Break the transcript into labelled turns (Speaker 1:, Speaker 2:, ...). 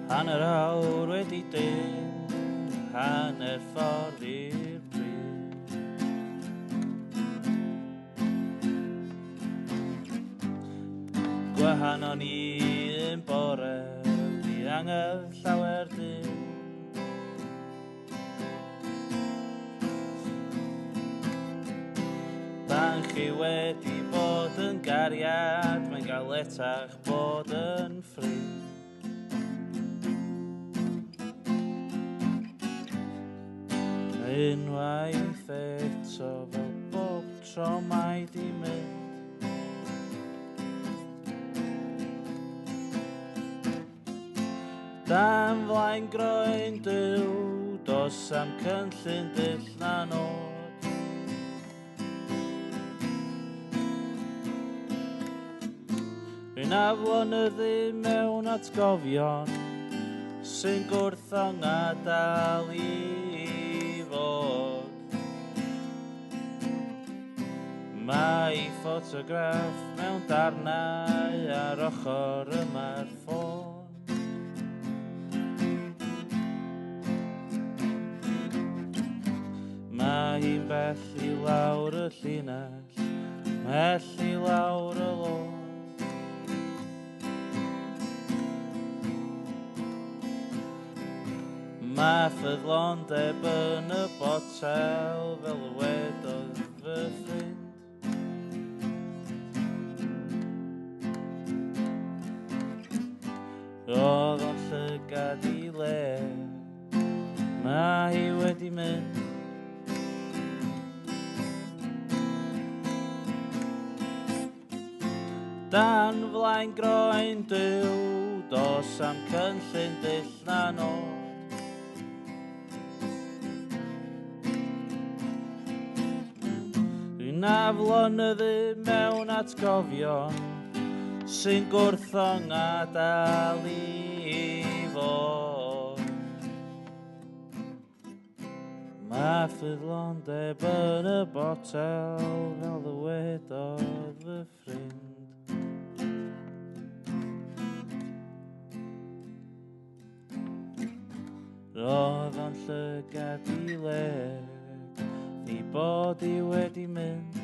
Speaker 1: Hanner awr wedi dyn, hanner ffordd i'r bryd. Gwahanol ni un bore, di angen llawer dyn. Pan chi wedi bod yn gariad, mae'n galetach bod yn ffrind. Unwaith eto fel bob tro mae di mynd. Dan flaen groen dyw, dos am cynllun dull na nod. Rwy'n aflonyddu mewn atgofion sy'n gwrthong adael i fod. Mae ffotograff mewn darnau ar ochr yma'r ffôn. Mae hi'n bell i lawr y llinell, mell i lawr y lôn. Mae ffyddlondeb yn y botel fel y wedodd fy ffrind. Roedd o'n llygad i le, mae hi wedi mynd. Dan flaen groen dyw, dos am cynllun dull na nod. Rwy'n aflonyddu mewn atgofion sy'n gwrthong adael i fod. Mae ffyddlondeb yn y botel fel y wedodd fy ffrind. Roedd o'n llygad i le, ni bod i wedi mynd.